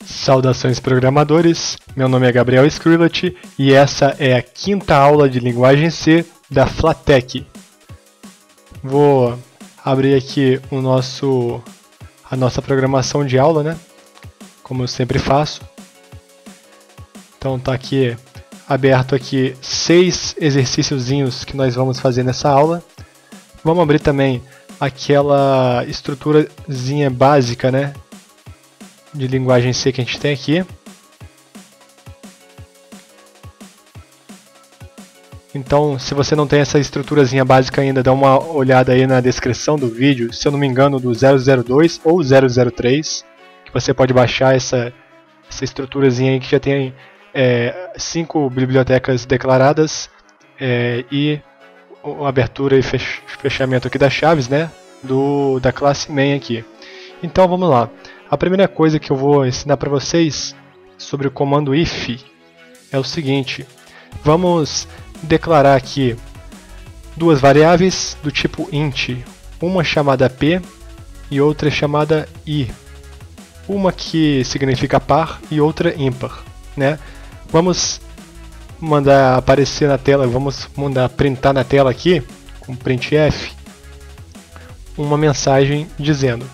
Saudações programadores, meu nome é Gabriel Skrillet e essa é a quinta aula de linguagem C da Flatech. Vou abrir aqui a nossa programação de aula, né? Como eu sempre faço. Então tá aqui aberto aqui 6 exercíciozinhos que nós vamos fazer nessa aula. Vamos abrir também aquela estruturazinha básica, né, de linguagem C que a gente tem aqui. Então, se você não tem essa estruturazinha básica ainda, dá uma olhada aí na descrição do vídeo, se eu não me engano, do 002 ou 003, que você pode baixar essa estruturazinha aí que já tem 5 bibliotecas declaradas e a abertura e fechamento aqui das chaves, né, da classe main aqui. Então vamos lá. A primeira coisa que eu vou ensinar para vocês sobre o comando if é o seguinte: vamos declarar aqui duas variáveis do tipo int, uma chamada p e outra chamada i, uma que significa par e outra ímpar, né? Vamos mandar aparecer na tela, vamos mandar printar na tela aqui com printf uma mensagem dizendo: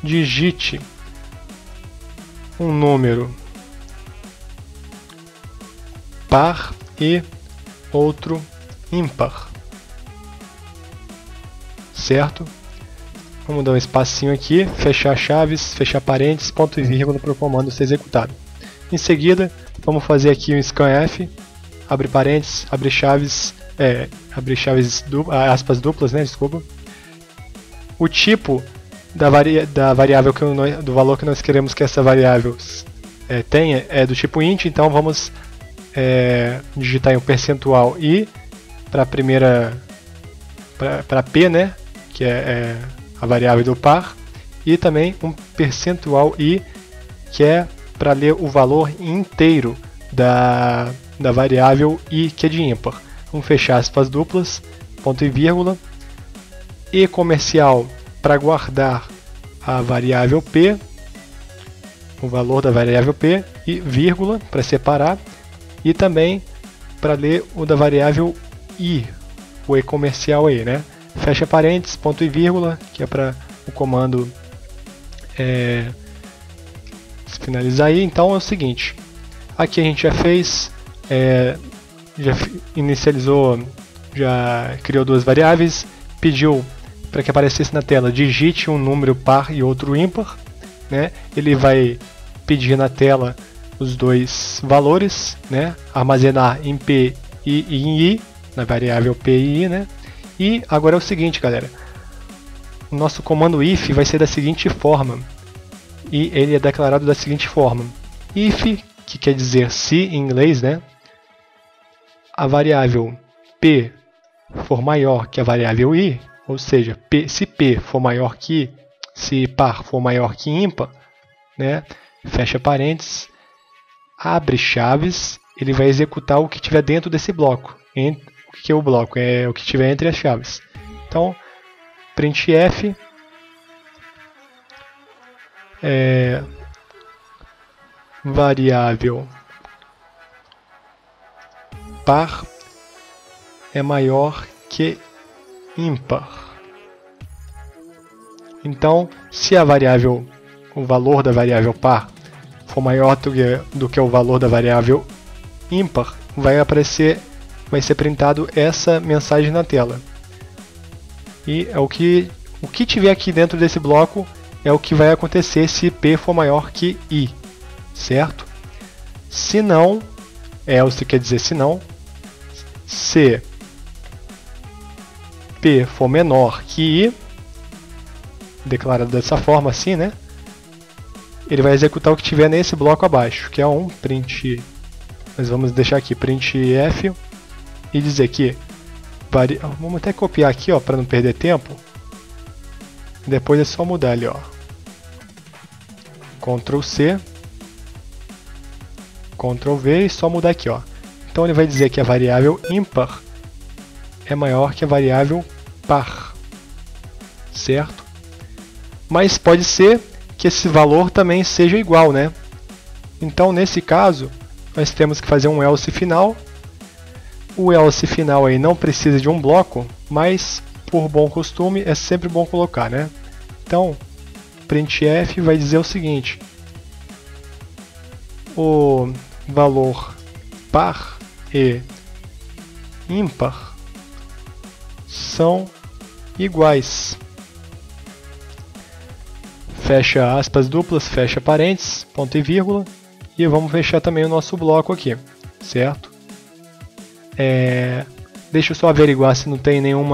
digite um número par e outro ímpar, certo? Vamos dar um espacinho aqui, fechar chaves, fechar parênteses, ponto e vírgula para o comando ser executado. Em seguida, vamos fazer aqui um scanf, abre parênteses, abre chaves, aspas duplas, né? Desculpa. O tipo da variável do valor que nós queremos que essa variável tenha é do tipo int, então vamos digitar um percentual i para a primeira, para p, né, que é a variável do par, e também um percentual i que é para ler o valor inteiro da variável i, que é de ímpar. Vamos fechar aspas duplas, ponto e vírgula, e comercial para guardar a variável p, o valor da variável p, e vírgula para separar, e também para ler o da variável i, o e comercial e, né? Fecha parênteses, ponto e vírgula, que é para o comando finalizar aí. Então é o seguinte, aqui a gente já fez, já inicializou, já criou duas variáveis, pediu para que aparecesse na tela: digite um número par e outro ímpar, né? Ele vai pedir na tela os dois valores, né? Armazenar em p e em i, na variável p e i, né? E agora é o seguinte, galera, o nosso comando if vai ser da seguinte forma, e ele é declarado da seguinte forma: if, que quer dizer se em inglês, né? A variável p for maior que a variável i, ou seja, se p for maior que i, se par for maior que ímpar, né? Fecha parênteses, abre chaves, ele vai executar o que tiver dentro desse bloco. O que é o bloco? É o que tiver entre as chaves. Então, printf variável par é maior que ímpar. Então, se a variável, o valor da variável par for maior do que o valor da variável ímpar, vai ser printado essa mensagem na tela. E o que tiver aqui dentro desse bloco é o que vai acontecer se p for maior que i, certo? Se não, else quer dizer se não, se p for menor que i, declarado dessa forma assim, né? Ele vai executar o que tiver nesse bloco abaixo, que é um print. Nós vamos deixar aqui printf e dizer que vamos até copiar aqui, ó, para não perder tempo. Depois é só mudar ali, ó. Ctrl C, Ctrl V e só mudar aqui, ó. Então ele vai dizer que a variável ímpar é maior que a variável par, certo? Mas pode ser que esse valor também seja igual, né? Então, nesse caso, nós temos que fazer um else final. O else final aí não precisa de um bloco, mas por bom costume é sempre bom colocar, né? Então, printf vai dizer o seguinte: o valor par e ímpar são iguais. Fecha aspas duplas, fecha parênteses, ponto e vírgula, e vamos fechar também o nosso bloco aqui, certo? Deixa eu só averiguar se não tem nenhum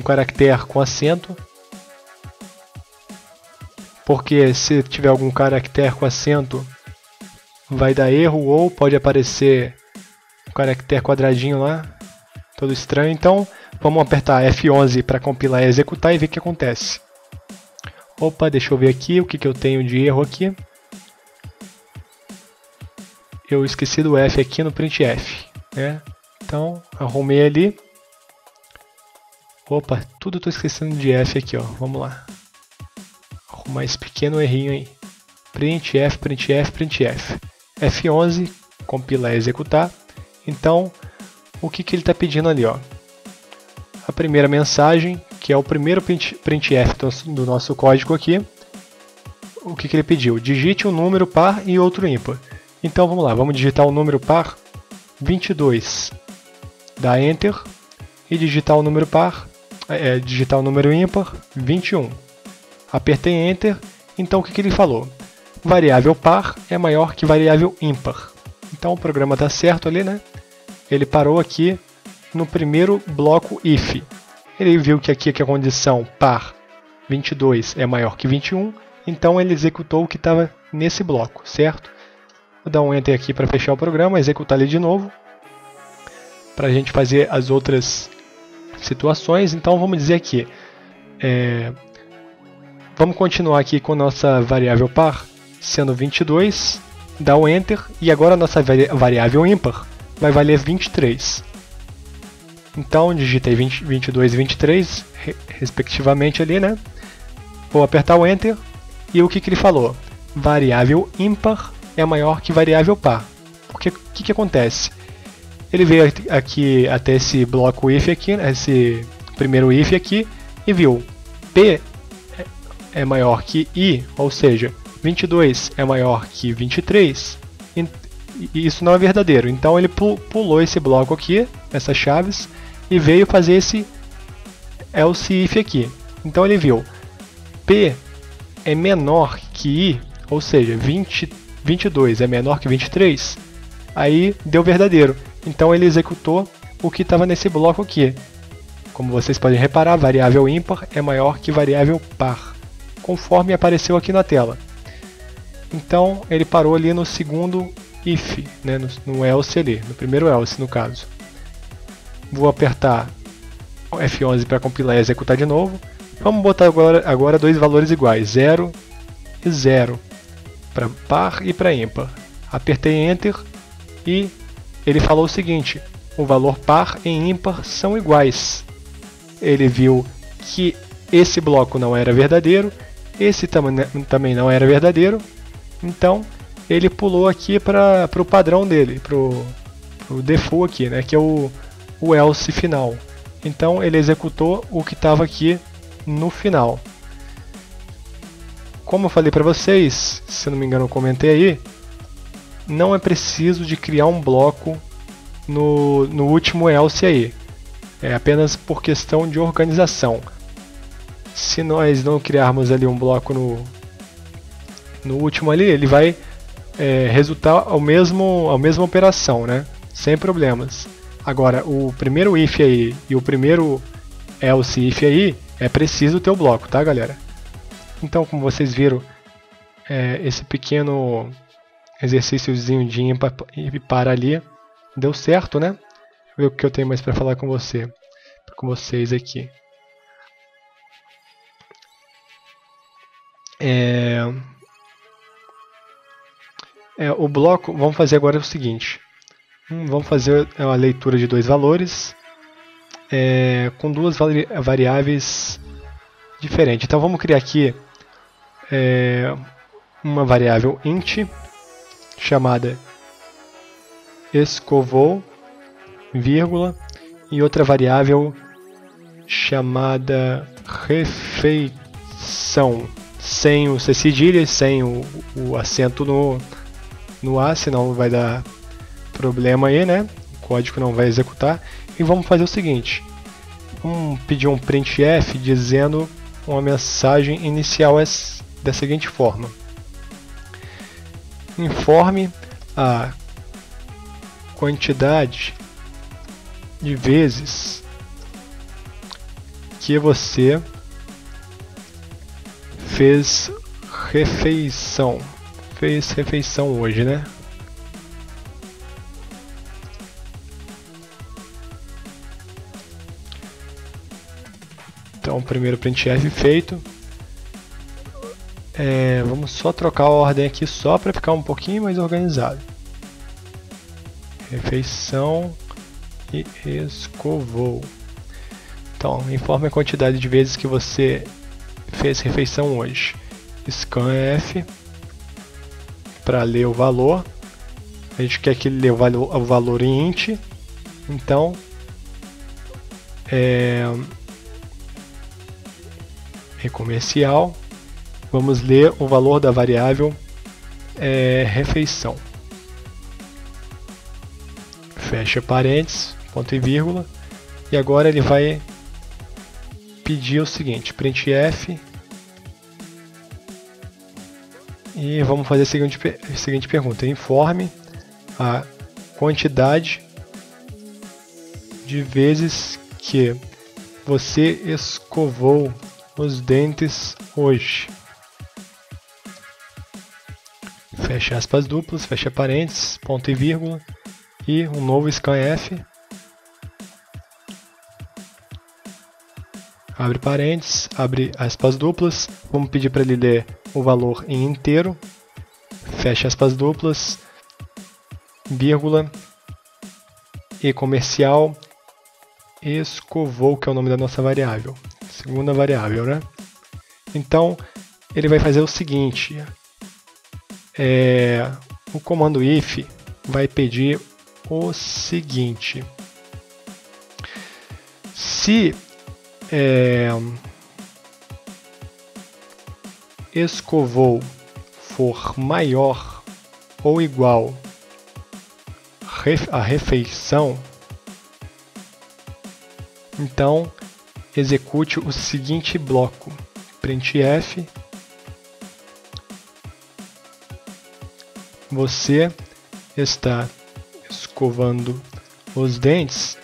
caractere com acento, porque se tiver algum caractere com acento vai dar erro, ou pode aparecer um caractere quadradinho lá, todo estranho. Então vamos apertar F11 para compilar e executar e ver o que acontece. Opa, deixa eu ver aqui o que eu tenho de erro aqui. Eu esqueci do F aqui no printf, né? Então arrumei ali. Opa, tudo estou esquecendo de F aqui, ó. Vamos lá. Arrumar esse pequeno errinho aí. Printf, printf, printf. F11, compilar e executar. Então, o que ele está pedindo ali, ó? A primeira mensagem, que é o primeiro printf do nosso código aqui. O que ele pediu? Digite um número par e outro ímpar. Então vamos lá, vamos digitar o número par 22. Dá Enter. E digitar o número par, digitar o número ímpar 21. Apertei Enter. Então o que ele falou? Variável par é maior que variável ímpar. Então o programa está certo ali, né? Ele parou aqui no primeiro bloco if. Ele viu que aqui a condição par 22 é maior que 21, então ele executou o que estava nesse bloco, certo? Vou dar um Enter aqui para fechar o programa, executar ele de novo, para a gente fazer as outras situações. Então vamos dizer aqui, vamos continuar aqui com nossa variável par sendo 22, dá um Enter, e agora a nossa variável ímpar vai valer 23. Então digitei 22 e 23 respectivamente ali, né? Vou apertar o Enter, e o que ele falou? Variável ímpar é maior que variável par. Porque o que acontece? Ele veio aqui até esse bloco if aqui, esse primeiro if aqui, e viu P é maior que I, ou seja, 22 é maior que 23, e isso não é verdadeiro. Então ele pulou esse bloco aqui, essas chaves, e veio fazer esse else if aqui. Então ele viu P é menor que I, ou seja, 22 é menor que 23, aí deu verdadeiro. Então ele executou o que estava nesse bloco aqui. Como vocês podem reparar, variável ímpar é maior que variável par, conforme apareceu aqui na tela. Então ele parou ali no segundo if, né, no else ali, no primeiro else no caso. Vou apertar F11 para compilar e executar de novo. Vamos botar agora dois valores iguais, 0 e 0, para par e para ímpar. Apertei Enter e ele falou o seguinte: o valor par e ímpar são iguais. Ele viu que esse bloco não era verdadeiro, esse também não era verdadeiro, então ele pulou aqui para o padrão dele, para o default aqui, né, que é o else final. Então ele executou o que estava aqui no final. Como eu falei para vocês, se não me engano eu comentei aí, não é preciso de criar um bloco no último else aí. É apenas por questão de organização. Se nós não criarmos ali um bloco no último ali, ele vai resultar a mesma operação, né? Sem problemas. Agora, o primeiro if aí e o primeiro else if aí, é preciso ter o bloco, tá, galera? Então, como vocês viram, esse pequeno exercíciozinho de ímpar e par ali deu certo, né? Deixa eu ver o que eu tenho mais para falar com vocês aqui. O bloco, vamos fazer agora o seguinte. Vamos fazer a leitura de dois valores com duas variáveis diferentes. Então vamos criar aqui uma variável int chamada escovou, vírgula, e outra variável chamada refeição, sem o C cedilha, sem o acento no A, senão vai dar problema aí, né? O código não vai executar. E vamos fazer o seguinte, vamos pedir um printf dizendo uma mensagem inicial da seguinte forma: informe a quantidade de vezes que você fez refeição hoje, né? Então, o primeiro printf feito. Vamos só trocar a ordem aqui só para ficar um pouquinho mais organizado. Refeição e escovou. Então, informe a quantidade de vezes que você fez refeição hoje. Scanf para ler o valor. A gente quer que ele leia o valor em int. Então, comercial. Vamos ler o valor da variável refeição. Fecha parênteses, ponto e vírgula. E agora ele vai pedir o seguinte, printf. E vamos fazer a seguinte pergunta: informe a quantidade de vezes que você escovou os dentes hoje. Fecha aspas duplas, fecha parênteses, ponto e vírgula. E um novo scanf. Abre parênteses, abre aspas duplas. Vamos pedir para ele ler o valor em inteiro. Fecha aspas duplas, vírgula. E comercial escovou, que é o nome da nossa variável. Segunda variável, né? Então, ele vai fazer o seguinte. O comando if vai pedir o seguinte: se escovou for maior ou igual a refeição, então execute o seguinte bloco: printf você está escovando os dentes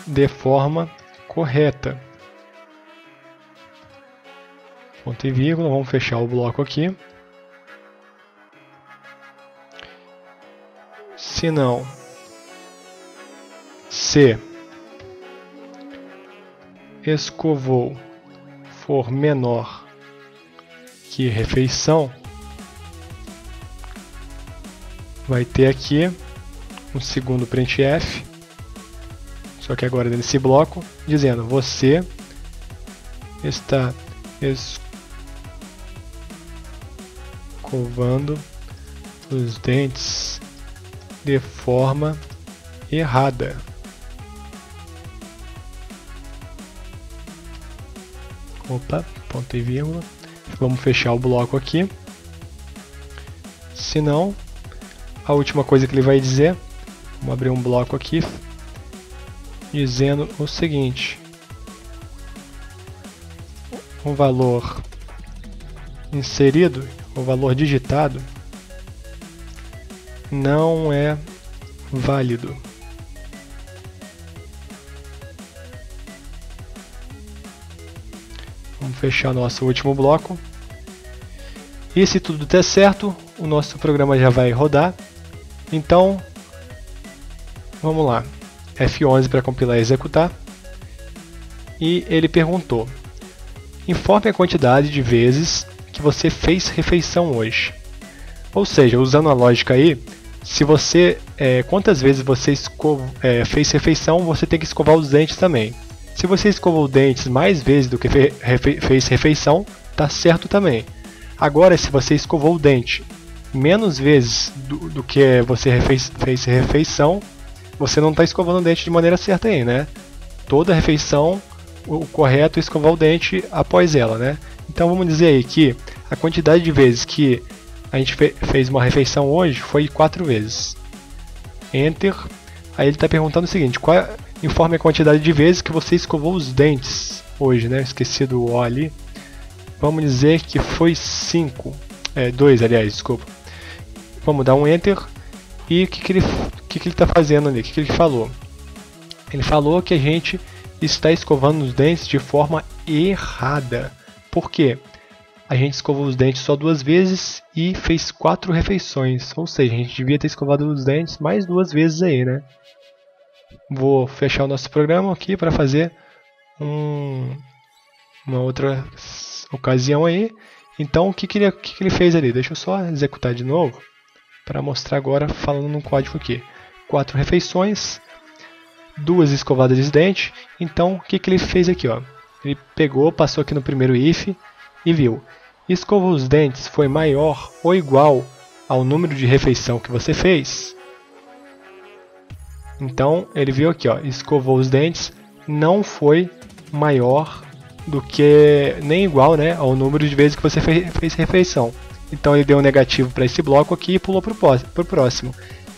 de forma correta. Ponto e vírgula, vamos fechar o bloco aqui. Se não, se escovou for menor que refeição, vai ter aqui um segundo printf, só que agora nesse bloco, dizendo: você está escovando os dentes de forma errada. Opa, ponto e vírgula. Vamos fechar o bloco aqui. Se não, a última coisa que ele vai dizer, vamos abrir um bloco aqui, dizendo o seguinte: o valor inserido, o valor digitado, não é válido. Vamos fechar nosso último bloco. E se tudo der certo, o nosso programa já vai rodar. Então, vamos lá. F11 para compilar e executar. E ele perguntou: informe a quantidade de vezes que você fez refeição hoje. Ou seja, usando a lógica aí, se você quantas vezes você fez refeição, você tem que escovar os dentes também. Se você escovou os dentes mais vezes do que fez refeição, tá certo também. Agora, se você escovou o dente menos vezes do que você fez refeição, você não está escovando o dente de maneira certa aí, né? Toda refeição, o correto é escovar o dente após ela, né? Então vamos dizer aí que a quantidade de vezes que a gente fez uma refeição hoje foi 4 vezes. Enter. Aí ele está perguntando o seguinte: informe a quantidade de vezes que você escovou os dentes hoje, né? Esqueci do O ali. Vamos dizer que foi 2, aliás, desculpa. Vamos dar um Enter. E o que ele está fazendo ali? O que ele falou? Ele falou que a gente está escovando os dentes de forma errada. Por quê? A gente escovou os dentes só 2 vezes e fez 4 refeições. Ou seja, a gente devia ter escovado os dentes mais 2 vezes aí, né? Vou fechar o nosso programa aqui para fazer uma outra ocasião aí. Então, o que ele fez ali? Deixa eu só executar de novo para mostrar agora falando no código aqui. 4 refeições, 2 escovadas de dente. Então, o que ele fez aqui? Ó? Ele pegou, passou aqui no primeiro if e viu. Escovou os dentes foi maior ou igual ao número de refeição que você fez. Então, ele viu aqui, ó, escovou os dentes não foi maior do que, nem igual, né, ao número de vezes que você fez refeição. Então ele deu um negativo para esse bloco aqui e pulou para o próximo.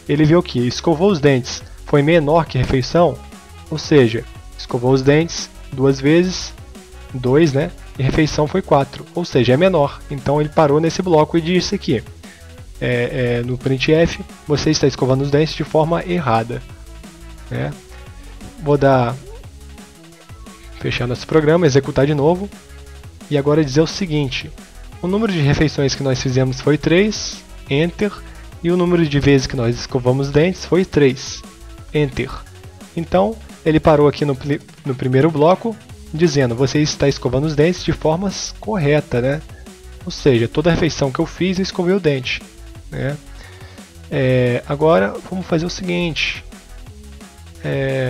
Ele viu que escovou os dentes foi menor que refeição, ou seja, escovou os dentes 2 vezes, 2, né, e refeição foi 4, ou seja, é menor. Então ele parou nesse bloco e disse aqui, no printf, você está escovando os dentes de forma errada. Né? Vou fechar nosso programa, executar de novo e agora dizer o seguinte: o número de refeições que nós fizemos foi 3, Enter, e o número de vezes que nós escovamos os dentes foi 3, Enter. Então ele parou aqui no primeiro bloco dizendo: você está escovando os dentes de forma correta, né? Ou seja, toda refeição que eu fiz eu escovei o dente, né? Agora vamos fazer o seguinte.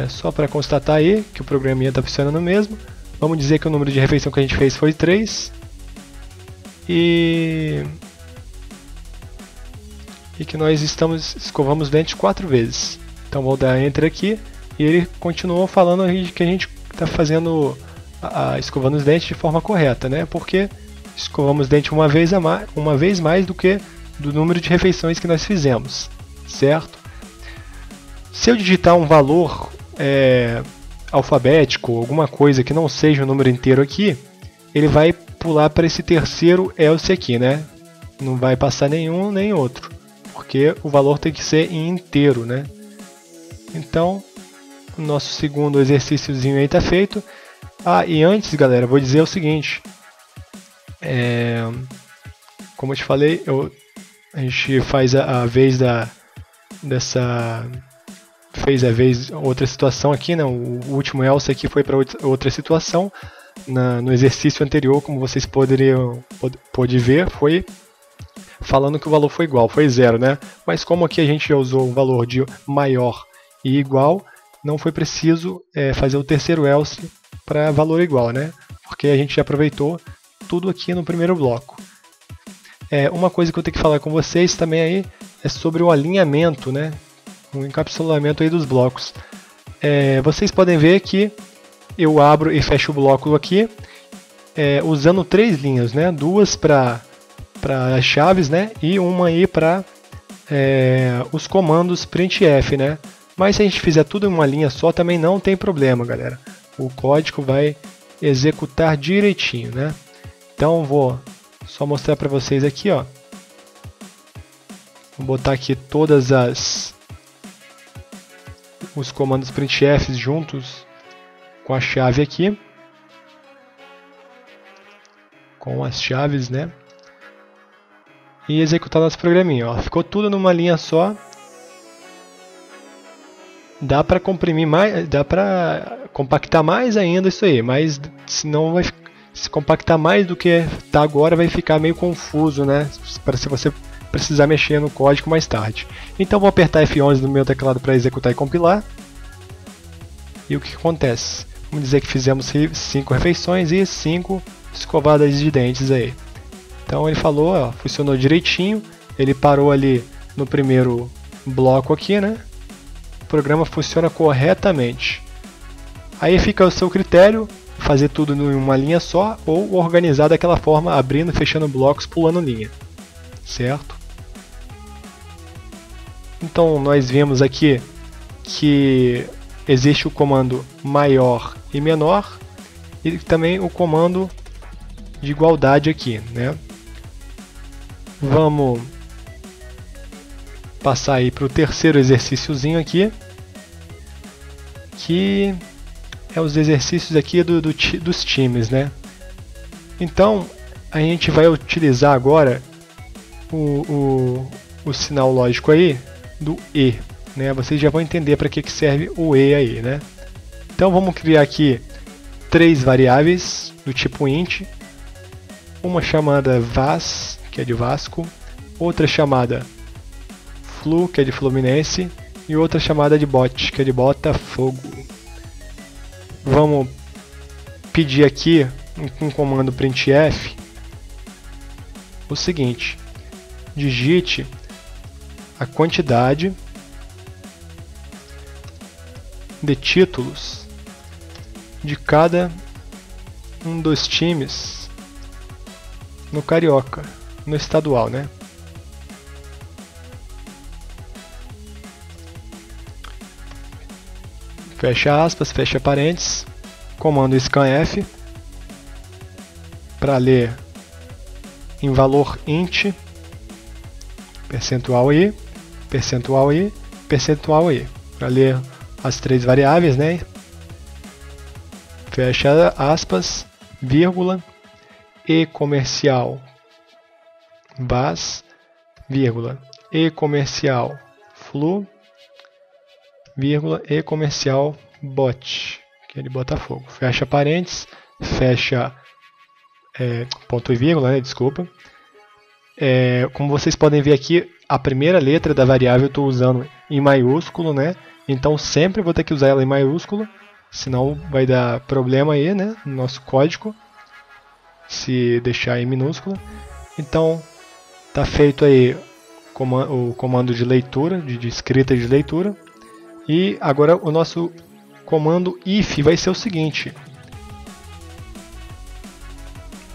Só para constatar aí que o programinha está funcionando mesmo, vamos dizer que o número de refeição que a gente fez foi 3 e que nós escovamos os dentes 4 vezes. Então vou dar Enter aqui e ele continuou falando que a gente está fazendo escovando os dentes de forma correta, né? Porque escovamos os dentes uma vez mais do que do número de refeições que nós fizemos, certo? Se eu digitar um valor alfabético, alguma coisa que não seja o número inteiro aqui, ele vai pular para esse terceiro else aqui, né? Não vai passar nenhum nem outro, porque o valor tem que ser em inteiro, né? Então, o nosso segundo exercíciozinho aí está feito. E antes, galera, vou dizer o seguinte. Como eu te falei, a gente faz a vez fez a vez outra situação aqui, né? O último else aqui foi para outra situação. No exercício anterior, como vocês pode ver, foi falando que o valor foi igual, foi 0, né? Mas como aqui a gente já usou o valor de maior e igual, não foi preciso fazer o terceiro else para valor igual, né? Porque a gente já aproveitou tudo aqui no primeiro bloco. Uma coisa que eu tenho que falar com vocês também aí é sobre o alinhamento, né? O encapsulamento aí dos blocos. Vocês podem ver que eu abro e fecho o bloco aqui usando 3 linhas, né? 2 para as chaves, né? E uma aí para os comandos printf, né? Mas se a gente fizer tudo em uma linha só também não tem problema, galera. O código vai executar direitinho, né? Então vou só mostrar para vocês aqui, ó. Vou botar aqui todas os comandos printf juntos com a chave aqui, com as chaves, né? E executar nosso programinha, ó. Ficou tudo numa linha só. Dá para comprimir mais, dá para compactar mais ainda isso aí, mas senão vai se compactar mais do que está agora, vai ficar meio confuso, né? Para se você precisar mexer no código mais tarde. Então vou apertar F11 no meu teclado para executar e compilar. E o que acontece? Vamos dizer que fizemos 5 refeições e 5 escovadas de dentes aí. Então ele falou, ó, funcionou direitinho, ele parou ali no primeiro bloco aqui, né? O programa funciona corretamente. Aí fica ao seu critério fazer tudo em uma linha só ou organizar daquela forma, abrindo e fechando blocos, pulando linha, certo? Então nós vemos aqui que existe o comando maior e menor e também o comando de igualdade aqui, né? Vamos passar aí para o terceiro exercíciozinho aqui, que é os exercícios aqui dos times, né? Então a gente vai utilizar agora o sinal lógico aí do E, né? Vocês já vão entender para que serve o E aí, né? Então vamos criar aqui 3 variáveis do tipo int, uma chamada vas, que é de Vasco, outra chamada flu, que é de Fluminense, e outra chamada de bot, que é de Botafogo. Vamos pedir aqui um comando printf o seguinte: digite a quantidade de títulos de cada um dos times no Carioca, no estadual, né? Fecha aspas, fecha parênteses, comando scanf para ler em valor int, percentual i, percentual i, percentual i, para ler as 3 variáveis, né? Fecha aspas, vírgula, e comercial vas, vírgula, e comercial flu, vírgula, e comercial bot, que é de Botafogo. Fecha parênteses, fecha ponto e vírgula, né, desculpa. Como vocês podem ver aqui, a primeira letra da variável eu estou usando em maiúsculo, né? Então sempre vou ter que usar ela em maiúsculo, senão vai dar problema aí, né, no nosso código, se deixar em minúsculo. Então tá feito aí o comando de leitura, de escrita de leitura. E agora o nosso comando if vai ser o seguinte: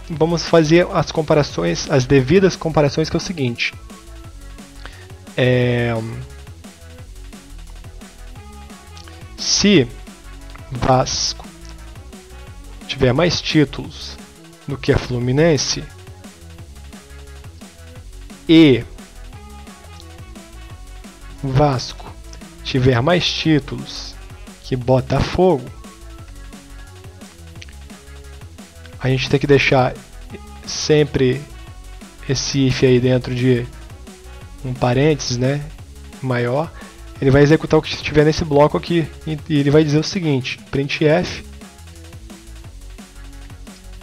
vamos fazer as comparações, as devidas comparações, que é o seguinte: se Vasco tiver mais títulos do que a Fluminense e Vasco tiver mais títulos que Botafogo, a gente tem que deixar sempre esse if aí dentro de um parênteses, né, maior. Ele vai executar o que estiver nesse bloco aqui e ele vai dizer o seguinte: printf,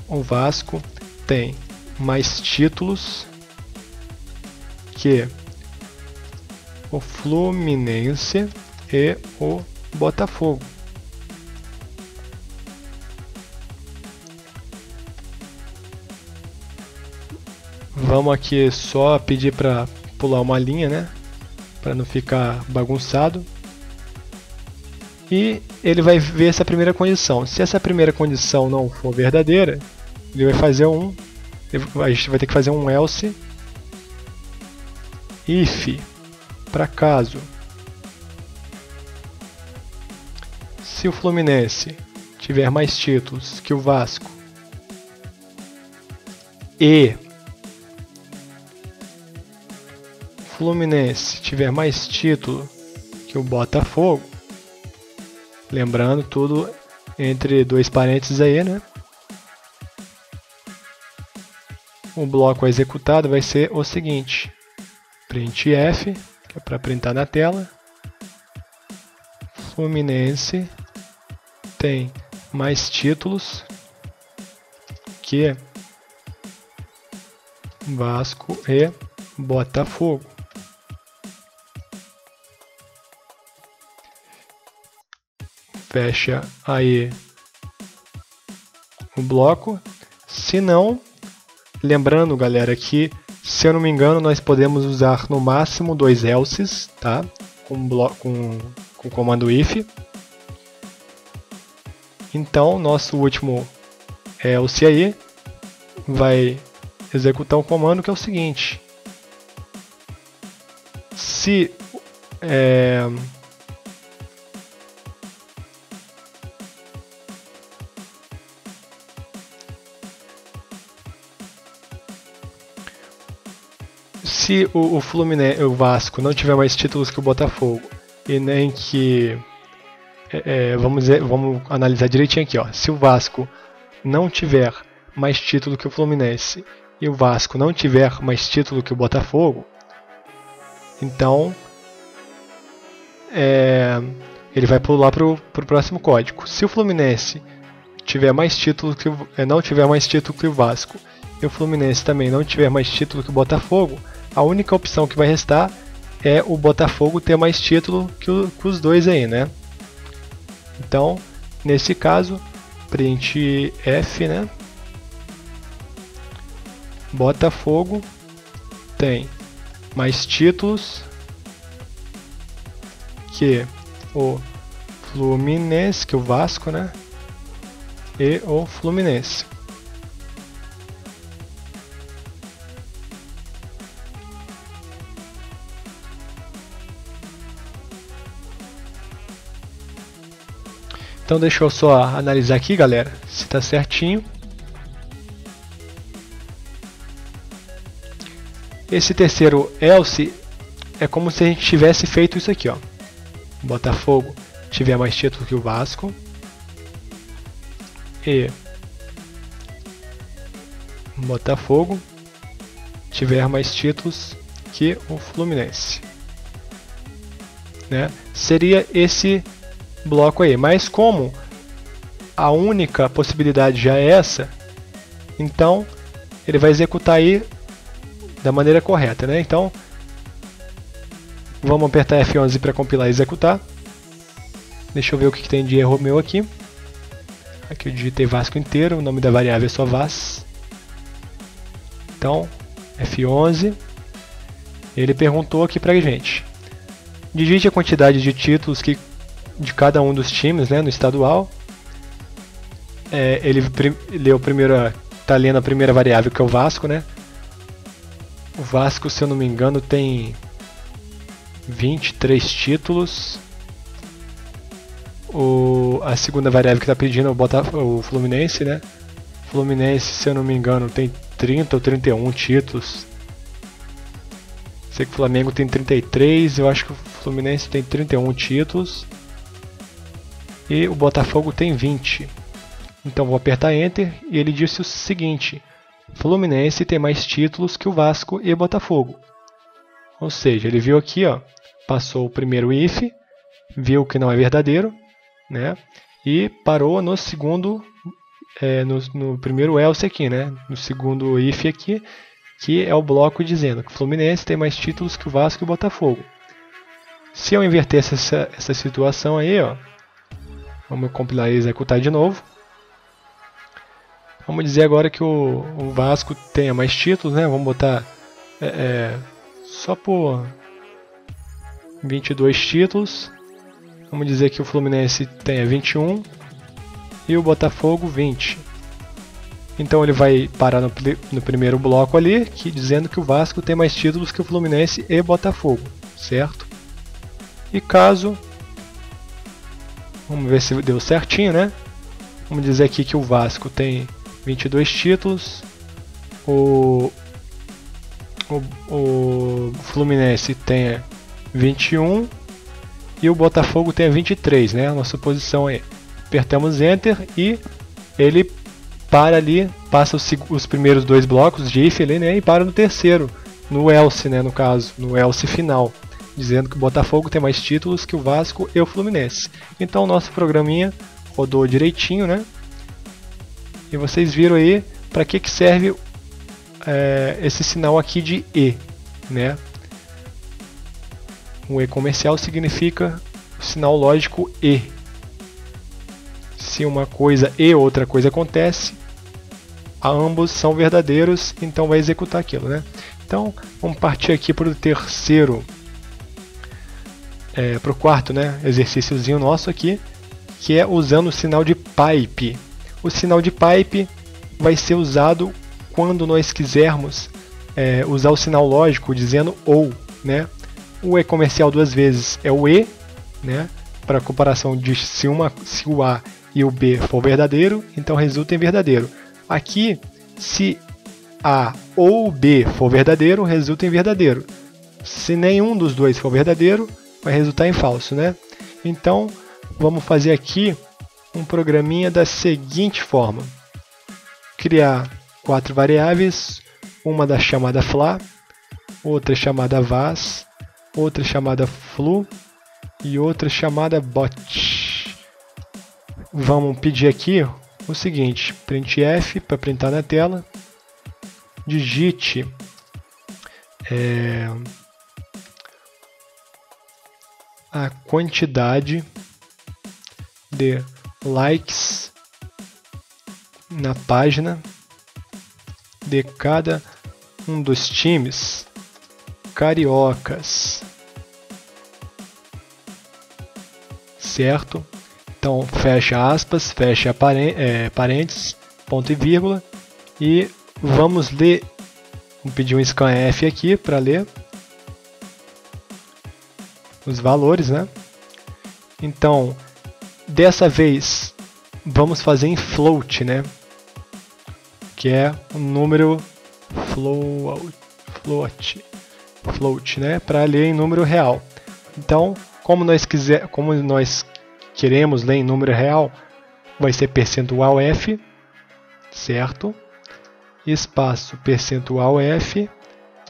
o Vasco tem mais títulos que o Fluminense e o Botafogo. Vamos aqui só pedir para pular uma linha, né, para não ficar bagunçado. E ele vai ver essa primeira condição. Se essa primeira condição não for verdadeira, ele vai fazer a gente vai ter que fazer um else if, para caso se o Fluminense tiver mais títulos que o Vasco e o Fluminense tiver mais título que o Botafogo, lembrando tudo entre 2 parênteses aí, né? O bloco executado vai ser o seguinte: printf, que é para printar na tela, Fluminense tem mais títulos que Vasco e Botafogo. Fecha aí o bloco. Se não, Lembrando, galera, que, se eu não me engano, nós podemos usar no máximo 2 elses, tá? Com o comando if. Então, nosso último else aí vai executar um comando que é o seguinte: se o Fluminense, o Vasco não tiver mais títulos que o Botafogo e nem que vamos analisar direitinho aqui, ó. Se o Vasco não tiver mais título que o Fluminense e o Vasco não tiver mais título que o Botafogo, então ele vai pular para o próximo código. Se o Fluminense tiver mais título não tiver mais título que o Vasco e o Fluminense também não tiver mais título que o Botafogo, a única opção que vai restar é o Botafogo ter mais título que os dois aí, né? Então, nesse caso, print F, né? Botafogo tem mais títulos que o Fluminense, que o Vasco, né? E o Fluminense. Então deixa eu só analisar aqui, galera, se está certinho. Esse terceiro else é como se a gente tivesse feito isso aqui, ó. Botafogo tiver mais título que o Vasco e Botafogo tiver mais títulos que o Fluminense, né? Seria esse bloco aí, mas como a única possibilidade já é essa, então ele vai executar aí da maneira correta, né? Então vamos apertar F11 para compilar e executar. Deixa eu ver o que tem de erro meu aqui. Aqui eu digitei Vasco inteiro, o nome da variável é só Vas. Então F11, ele perguntou aqui pra gente: digite a quantidade de títulos de cada um dos times, né, no estadual. Ele leu tá lendo a primeira variável, que é o Vasco, né? O Vasco, se eu não me engano, tem 23 títulos. A segunda variável que está pedindo é o Fluminense, né? O Fluminense, se eu não me engano, tem 30 ou 31 títulos. Sei que o Flamengo tem 33, eu acho que o Fluminense tem 31 títulos. E o Botafogo tem 20. Então vou apertar Enter e ele disse o seguinte: Fluminense tem mais títulos que o Vasco e o Botafogo. Ou seja, ele viu aqui, ó, passou o primeiro if, viu que não é verdadeiro, né? E parou no segundo, no primeiro else aqui, né? No segundo if aqui, que é o bloco dizendo que o Fluminense tem mais títulos que o Vasco e o Botafogo. Se eu inverter essa situação aí, ó, vamos compilar e executar de novo. Vamos dizer agora que o Vasco tenha mais títulos, né? Vamos botar só por 22 títulos. Vamos dizer que o Fluminense tenha 21 e o Botafogo 20. Então ele vai parar no primeiro bloco ali, dizendo que o Vasco tem mais títulos que o Fluminense e Botafogo, certo? E caso... Vamos ver se deu certinho, né? Vamos dizer aqui que o Vasco tem 22 títulos, o Fluminense tenha 21 e o Botafogo tenha 23, né? A nossa posição aí. Apertamos Enter e ele para ali, passa os primeiros dois blocos de if ali, né? E para no terceiro, no else, né? No caso, no else final, dizendo que o Botafogo tem mais títulos que o Vasco e o Fluminense. Então o nosso programinha rodou direitinho, né? E vocês viram aí para que serve esse sinal aqui de E, né? O E comercial significa o sinal lógico E. Se uma coisa e outra coisa acontece, ambos são verdadeiros, então vai executar aquilo, né? Então, vamos partir aqui para o terceiro, para o quarto, né, exercíciozinho nosso aqui, que é usando o sinal de pipe. O sinal de pipe vai ser usado quando nós quisermos usar o sinal lógico dizendo ou, né? O E comercial duas vezes é o E, né? Para comparação de se o A e o B for verdadeiro, então resulta em verdadeiro. Aqui, se A ou B for verdadeiro, resulta em verdadeiro. Se nenhum dos dois for verdadeiro, vai resultar em falso, né? Então, vamos fazer aqui um programinha da seguinte forma: criar 4 variáveis, uma da chamada fla, outra chamada vas, outra chamada flu e outra chamada bot. Vamos pedir aqui o seguinte: printf, para printar na tela, digite a quantidade de likes na página de cada um dos times cariocas, certo? Então fecha aspas, fecha parênteses, ponto e vírgula, e vamos ler. Vou pedir um scanf aqui para ler os valores, né? Então, dessa vez vamos fazer em float, né? Que é um número float, né? Para ler em número real. Então, como nós queremos ler em número real, vai ser percentual f, certo? Espaço percentual f,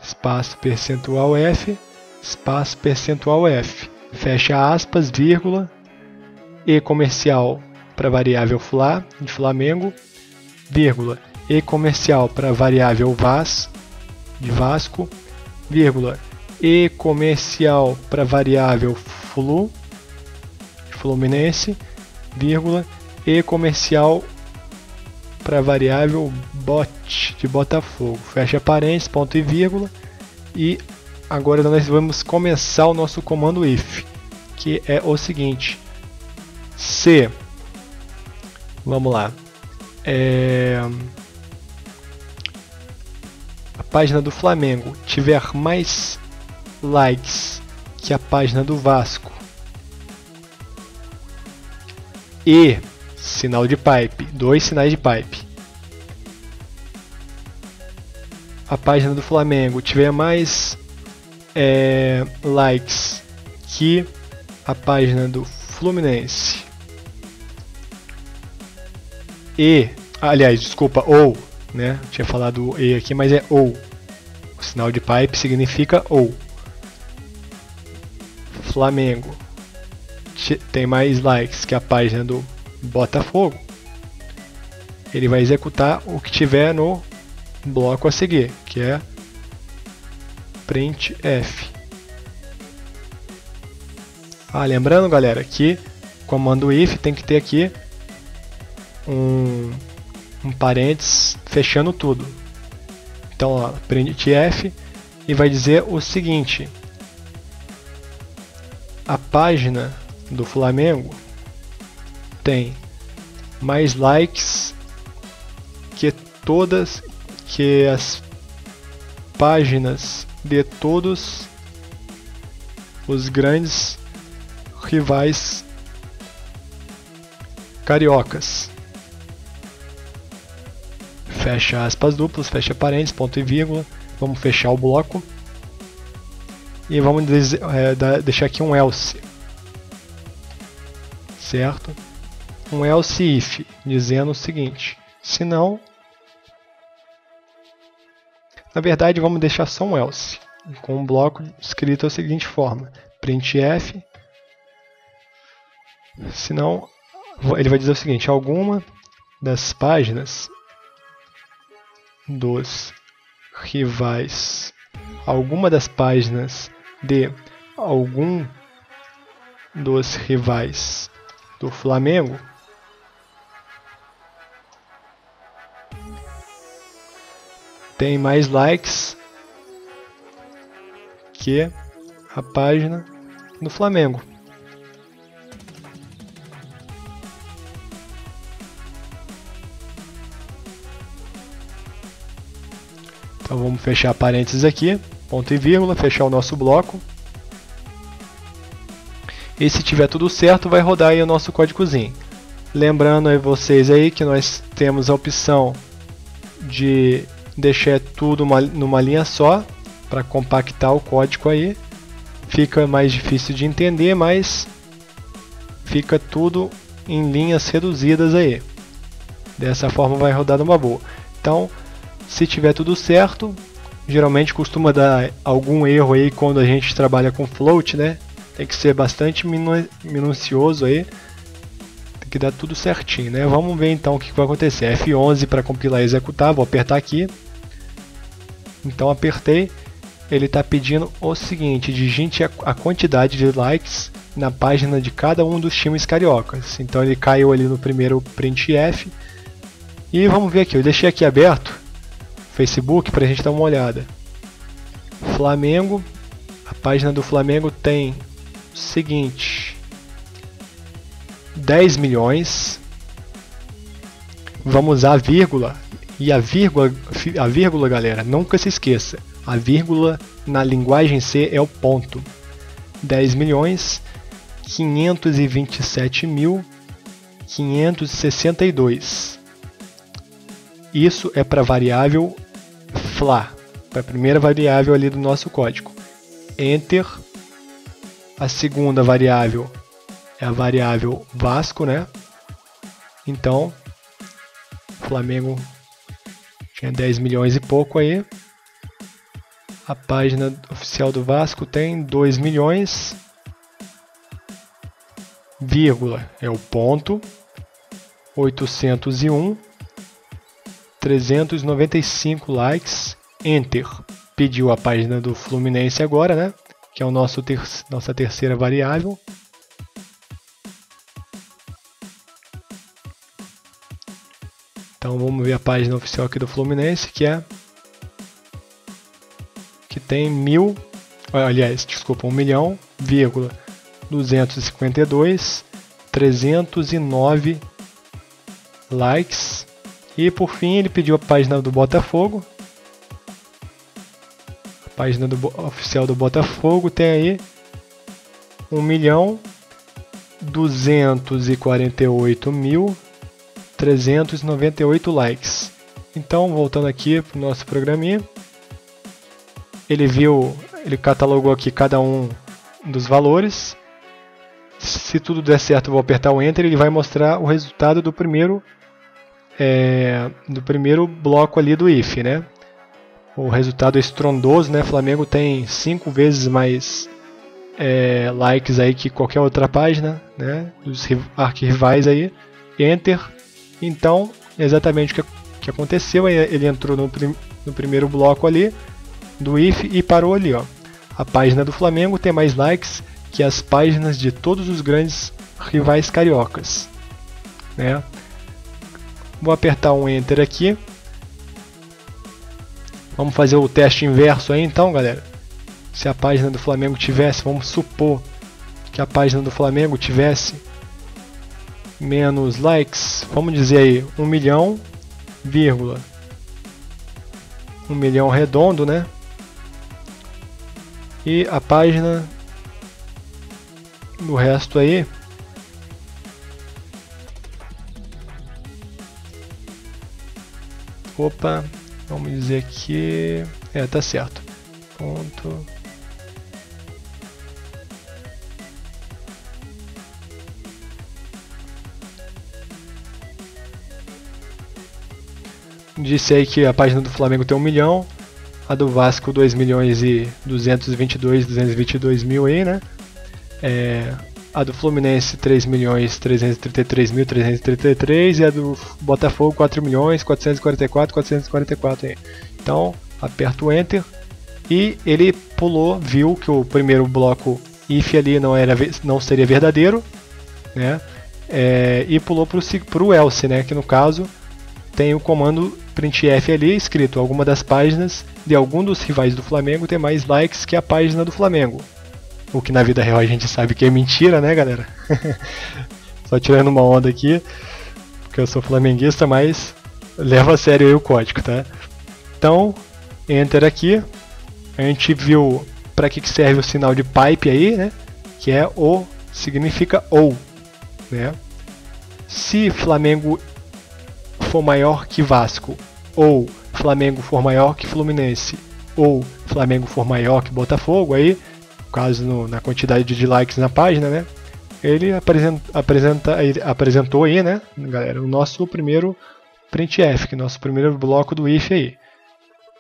espaço percentual f, espaço percentual f, fecha aspas, vírgula, e comercial para variável fla, de Flamengo, vírgula, e comercial para variável vas, de Vasco, vírgula, e comercial para variável flu, de Fluminense, vírgula, e comercial para variável bot, de Botafogo, fecha parênteses, ponto e vírgula. E agora nós vamos começar o nosso comando if, que é o seguinte: se, vamos lá, a página do Flamengo tiver mais likes que a página do Vasco e sinal de pipe, 2 sinais de pipe, a página do Flamengo tiver mais likes que a página do Fluminense ou, né? Eu tinha falado e aqui, mas é ou. O sinal de pipe significa ou. Flamengo tem mais likes que a página do Botafogo, ele vai executar o que tiver no bloco a seguir, que é printf. Lembrando, galera, que o comando if tem que ter aqui um parênteses fechando tudo. Então, ó, printf, e vai dizer o seguinte: a página do Flamengo tem mais likes que as páginas de todos os grandes rivais cariocas. Fecha aspas duplas, fecha parênteses, ponto e vírgula. Vamos fechar o bloco e vamos deixar aqui um else, certo? Um else if, dizendo o seguinte: se não, na verdade vamos deixar só um else, com um bloco escrito da seguinte forma: printf, se não, ele vai dizer o seguinte: alguma das páginas dos rivais, alguma das páginas de algum dos rivais do Flamengo tem mais likes que a página do Flamengo. Então vamos fechar parênteses aqui, ponto e vírgula, fechar o nosso bloco. E se tiver tudo certo, vai rodar aí o nosso códigozinho. Lembrando aí vocês aí que nós temos a opção de deixar tudo numa linha só, para compactar o código aí. Fica mais difícil de entender, mas fica tudo em linhas reduzidas aí. Dessa forma vai rodar numa boa. Então, se tiver tudo certo, geralmente costuma dar algum erro aí quando a gente trabalha com float, né? Tem que ser bastante minucioso aí. Tem que dar tudo certinho, né? Vamos ver então o que vai acontecer. F11 para compilar e executar, vou apertar aqui. Então apertei. Ele está pedindo o seguinte: digite a quantidade de likes na página de cada um dos times cariocas. Então ele caiu ali no primeiro printf. E vamos ver aqui, eu deixei aqui aberto Facebook para a gente dar uma olhada. Flamengo, a página do Flamengo tem o seguinte: 10 milhões. Vamos usar a vírgula. E a vírgula, galera, nunca se esqueça. A vírgula na linguagem C é o ponto. 10 milhões 527.562. Isso é para a variável Fla, para a primeira variável ali do nosso código. Enter. A segunda variável é a variável Vasco, né? Então, Flamengo tinha 10 milhões e pouco aí. A página oficial do Vasco tem 2 milhões, vírgula, é o ponto, 801.395 likes, Enter. Pediu a página do Fluminense agora, né? Que é o nossa terceira variável. Então vamos ver a página oficial aqui do Fluminense, que tem 1.252.309 likes. E por fim ele pediu a página do Botafogo. A página oficial do Botafogo tem aí 1.248.398 likes. Então, voltando aqui para o nosso programinha, ele catalogou aqui cada um dos valores. Se tudo der certo, eu vou apertar o Enter, ele vai mostrar o resultado do primeiro bloco ali do if, né? O resultado é estrondoso, né? Flamengo tem 5 vezes mais likes aí que qualquer outra página, né? Dos arquirrivais aí. Enter. Então, exatamente o que aconteceu, ele entrou no primeiro bloco ali do if e parou ali, ó. A página do Flamengo tem mais likes que as páginas de todos os grandes rivais cariocas, né? Vou apertar um Enter aqui. Vamos fazer o teste inverso aí então, galera. Se a página do Flamengo tivesse, vamos supor que a página do Flamengo tivesse menos likes, vamos dizer aí 1 milhão, 1 milhão redondo, né? E a página do resto aí vamos dizer que tá certo. Ponto. Disse aí que a página do Flamengo tem 1 milhão, a do Vasco 2.222.222 mil aí, né? A do Fluminense 3.333.333 e a do Botafogo 4.444.444 aí. Então, aperto o Enter e ele viu que o primeiro bloco if ali não seria verdadeiro, né? E pulou para o else, né? Que no caso tem o comando printf ali escrito: alguma das páginas de algum dos rivais do Flamengo tem mais likes que a página do Flamengo. O que na vida real a gente sabe que é mentira, né, galera? Só tirando uma onda aqui, porque eu sou flamenguista, mas leva a sério aí o código, tá? Então, enter aqui. A gente viu para que serve o sinal de pipe aí, né? Que é o, significa ou, né? Se Flamengo for maior que Vasco, ou Flamengo for maior que Fluminense, ou Flamengo for maior que Botafogo, aí, no caso na quantidade de likes na página, né? Ele apresentou aí, né, galera, o nosso primeiro printf, que é o nosso primeiro bloco do if aí.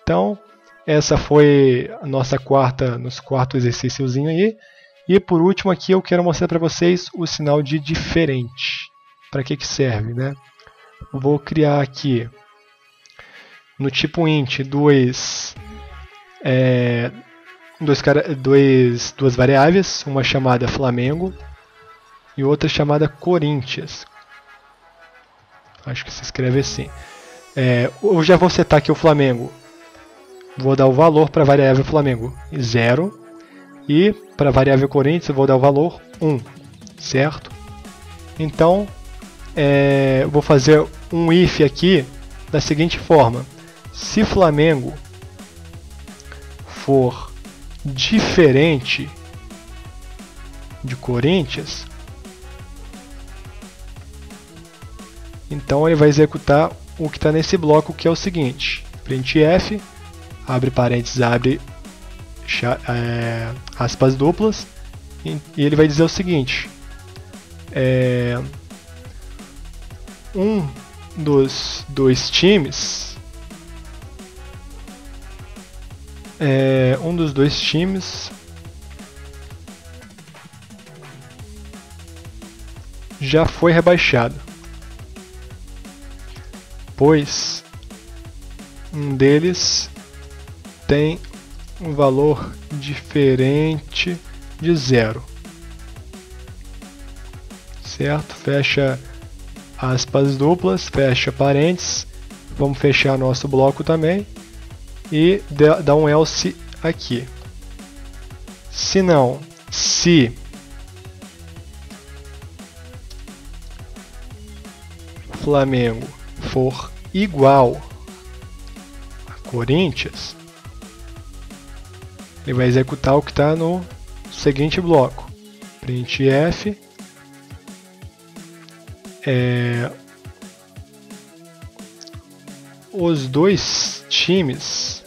Então, essa foi a nosso quarto exercíciozinho aí. E por último aqui eu quero mostrar para vocês o sinal de diferente. Para que serve, né? Vou criar aqui no tipo int duas variáveis, uma chamada Flamengo e outra chamada Corinthians. Acho que se escreve assim. Eu já vou setar aqui o Flamengo. Vou dar o valor para a variável Flamengo 0 e para a variável Corinthians eu vou dar o valor 1, certo? Então vou fazer um if aqui da seguinte forma: se Flamengo for diferente de Corinthians, então ele vai executar o que está nesse bloco, que é o seguinte: printf, abre parênteses, abre aspas duplas, e ele vai dizer o seguinte: um dos dois times já foi rebaixado, pois um deles tem um valor diferente de 0. Certo? Fecha aspas duplas, fecha parênteses. Vamos fechar nosso bloco também e dá um else aqui. Se não, se Flamengo for igual a Corinthians, ele vai executar o que está no seguinte bloco: printf os dois times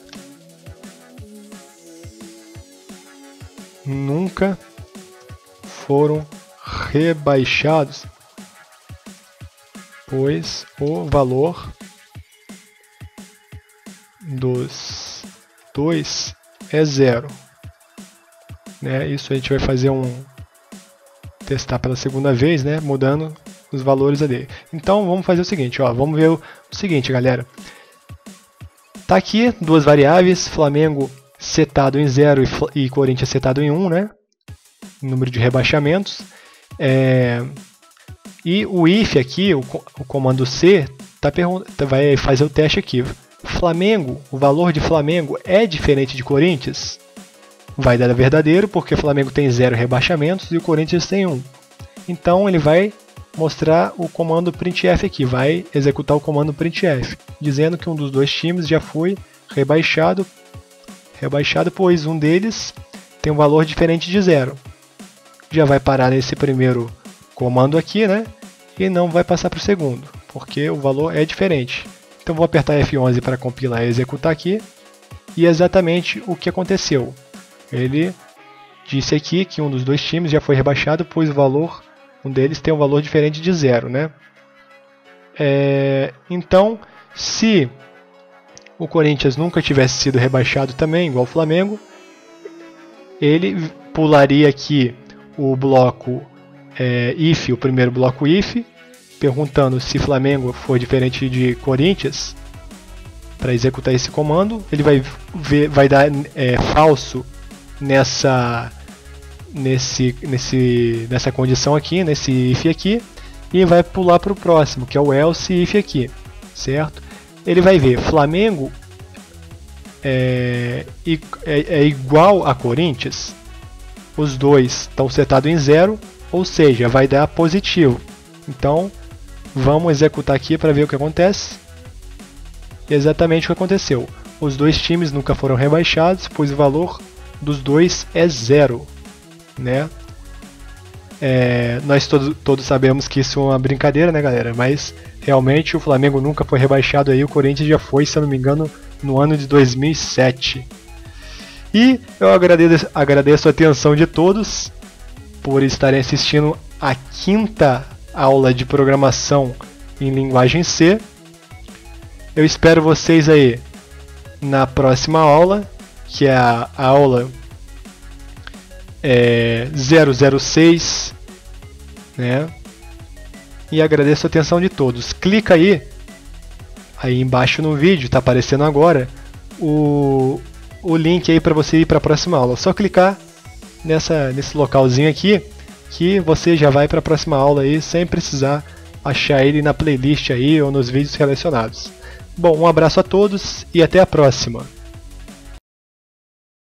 nunca foram rebaixados, pois o valor dos dois é 0. Né? Isso a gente vai fazer testar pela segunda vez, né? Mudando os valores ali. Então vamos fazer o seguinte, ó, vamos ver o seguinte, galera. Tá aqui duas variáveis, Flamengo setado em 0 e Corinthians setado em 1, né? Número de rebaixamentos. E o if aqui, o comando C, vai fazer o teste aqui. Flamengo, o valor de Flamengo é diferente de Corinthians? Vai dar verdadeiro, porque Flamengo tem 0 rebaixamentos e o Corinthians tem 1. Então ele vai mostrar o comando printf aqui, vai executar o comando printf, dizendo que um dos dois times já foi rebaixado, pois um deles tem um valor diferente de 0. Já vai parar nesse primeiro comando aqui, né? E não vai passar para o segundo, porque o valor é diferente. Então vou apertar F11 para compilar e executar aqui. E é exatamente o que aconteceu. Ele disse aqui que um dos dois times já foi rebaixado, pois um deles tem um valor diferente de 0, né? Então, se o Corinthians nunca tivesse sido rebaixado também, igual o Flamengo, ele pularia aqui o bloco if, o primeiro bloco if, perguntando se Flamengo for diferente de Corinthians. Para executar esse comando, ele vai dar falso nessa condição aqui, nesse if aqui, e vai pular para o próximo, que é o else if aqui. certo? Ele vai ver Flamengo é igual a Corinthians, os dois estão setados em 0, ou seja, vai dar positivo. Então, vamos executar aqui para ver o que acontece. Exatamente o que aconteceu. Os dois times nunca foram rebaixados, pois o valor dos dois é 0, né? Nós todos sabemos que isso é uma brincadeira, né, galera? Mas realmente o Flamengo nunca foi rebaixado aí, o Corinthians já foi, se eu não me engano, no ano de 2007. E eu agradeço a atenção de todos por estarem assistindo a 5ª aula de programação em linguagem C. Eu espero vocês aí na próxima aula, que é a aula 006, né? E agradeço a atenção de todos. Clica aí embaixo no vídeo, está aparecendo agora o link aí para você ir para a próxima aula. Só clicar nesse localzinho aqui que você já vai para a próxima aula aí, sem precisar achar ele na playlist aí ou nos vídeos relacionados. Bom, um abraço a todos e até a próxima.